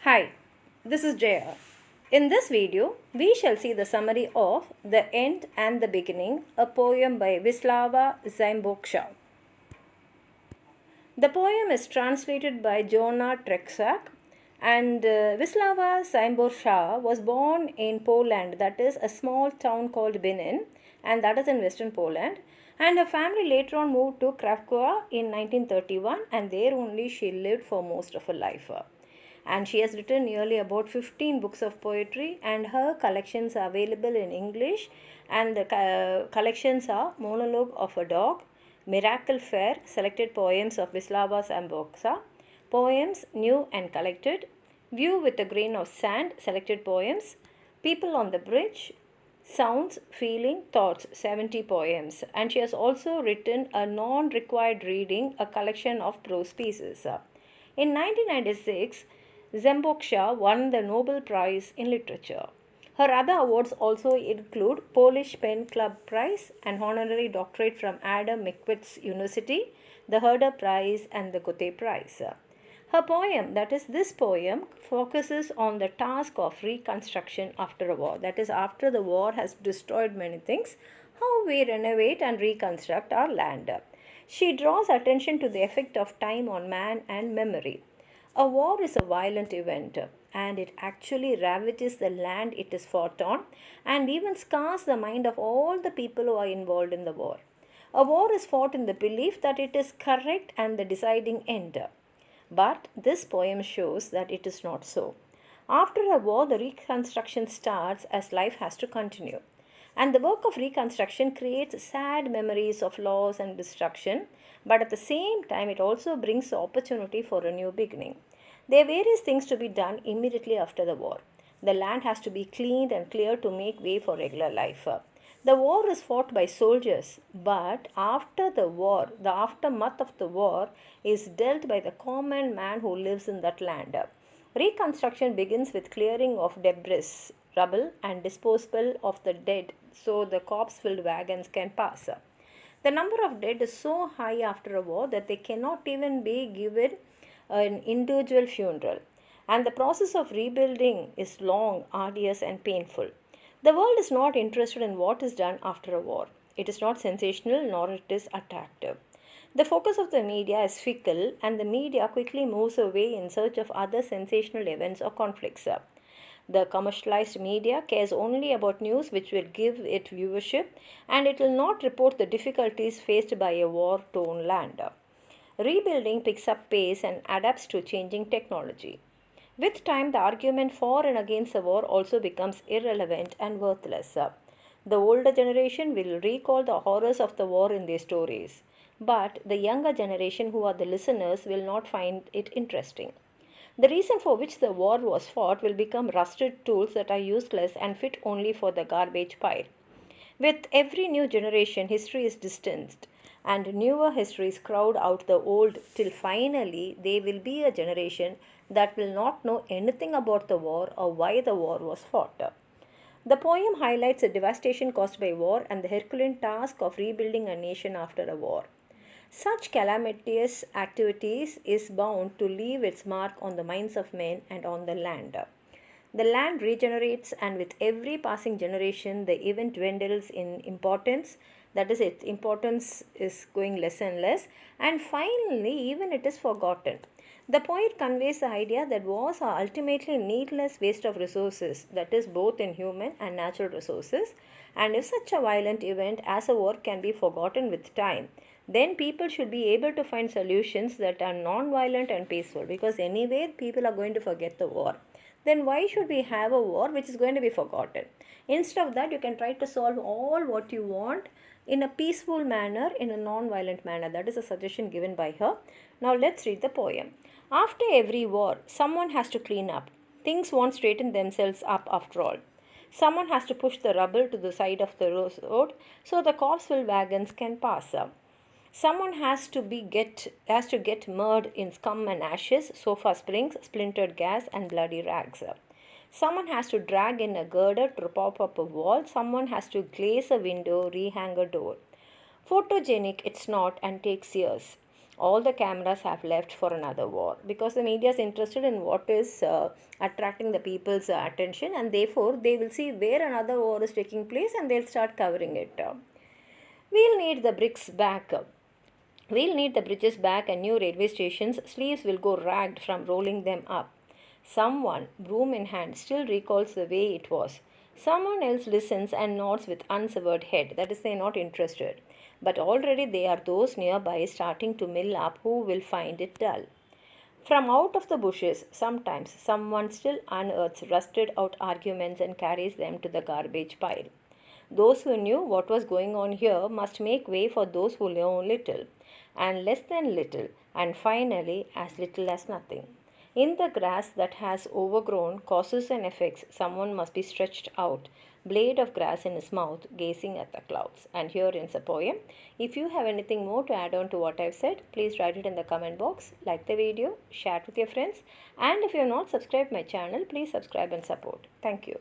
Hi, this is Jaya. In this video, we shall see the summary of The End and the Beginning, a poem by Wislawa Szymborska. The poem is translated by Joanna Trzeciak, and Wislawa Szymborska was born in Poland, that is a small town called Benin, and that is in western Poland. And her family later on moved to Krakow in 1931, and there only she lived for most of her life. And she has written nearly about 15 books of poetry, and her collections are available in English, and the collections are Monologue of a Dog, Miracle Fair, Selected Poems of Wislawa Szymborska, Poems New and Collected, View with a Grain of Sand, Selected Poems, People on the Bridge, Sounds, Feeling, Thoughts, 70 poems. And she has also written a non-required reading, a collection of prose pieces. In 1996, Szymborska won the Nobel Prize in Literature. Her other awards also include Polish Pen Club Prize, an honorary doctorate from Adam Mickiewicz University, the Herder Prize, and the Goethe Prize. Her poem, that is this poem, focuses on the task of reconstruction after a war. That is, after the war has destroyed many things, how we renovate and reconstruct our land. She draws attention to the effect of time on man and memory. A war is a violent event, and it actually ravages the land it is fought on and even scars the mind of all the people who are involved in the war. A war is fought in the belief that it is correct and the deciding end. But this poem shows that it is not so. After a war, the reconstruction starts as life has to continue. And the work of reconstruction creates sad memories of loss and destruction, but at the same time, it also brings the opportunity for a new beginning. There are various things to be done immediately after the war. The land has to be cleaned and cleared to make way for regular life. The war is fought by soldiers, but after the war, the aftermath of the war is dealt by the common man who lives in that land. Reconstruction begins with clearing of debris, rubble, and disposal of the dead so the corpse-filled wagons can pass. The number of dead is so high after a war that they cannot even be given an individual funeral, and the process of rebuilding is long, arduous, and painful. The world is not interested in what is done after a war. It is not sensational nor it is attractive. The focus of the media is fickle, and the media quickly moves away in search of other sensational events or conflicts. The commercialized media cares only about news which will give it viewership, and it will not report the difficulties faced by a war-torn land. Rebuilding picks up pace and adapts to changing technology. With time, the argument for and against the war also becomes irrelevant and worthless. The older generation will recall the horrors of the war in their stories, but the younger generation, who are the listeners, will not find it interesting. The reason for which the war was fought will become rusted tools that are useless and fit only for the garbage pile. With every new generation, history is distanced, and newer histories crowd out the old till finally there will be a generation that will not know anything about the war or why the war was fought. The poem highlights the devastation caused by war and the Herculean task of rebuilding a nation after a war. Such calamitous activities is bound to leave its mark on the minds of men and on the land. The land regenerates, and with every passing generation, the event dwindles in importance. That is, its importance is going less and less, and finally, even it is forgotten. The poet conveys the idea that wars are ultimately needless waste of resources, that is, both in human and natural resources. And if such a violent event as a war can be forgotten with time, then people should be able to find solutions that are non-violent and peaceful, because anyway, people are going to forget the war. Then why should we have a war which is going to be forgotten? Instead of that, you can try to solve all what you want in a peaceful manner, in a non-violent manner. That is a suggestion given by her. Now let's read the poem. After every war, someone has to clean up. Things won't straighten themselves up after all. Someone has to push the rubble to the side of the road so the corpse-filled wagons can pass. Someone has to get mud in scum and ashes, sofa springs, splintered gas, and bloody rags. Someone has to drag in a girder to prop up a wall. Someone has to glaze a window, rehang a door. Photogenic it's not and takes years. All the cameras have left for another war because the media is interested in what is attracting the people's attention, and therefore they will see where another war is taking place and they'll start covering it. We'll need the bricks back. We'll need the bridges back and new railway stations. Sleeves will go ragged from rolling them up. Someone, broom in hand, still recalls the way it was. Someone else listens and nods with unsevered head. That is, they are not interested. But already there are those nearby starting to mill up who will find it dull. From out of the bushes, sometimes someone still unearths rusted out arguments and carries them to the garbage pile. Those who knew what was going on here must make way for those who know little, and less than little, and finally as little as nothing. In the grass that has overgrown causes and effects, someone must be stretched out, blade of grass in his mouth, gazing at the clouds. And here ends the poem. If you have anything more to add on to what I've said, please write it in the comment box, like the video, share it with your friends, and if you have not subscribed my channel, please subscribe and support. Thank you.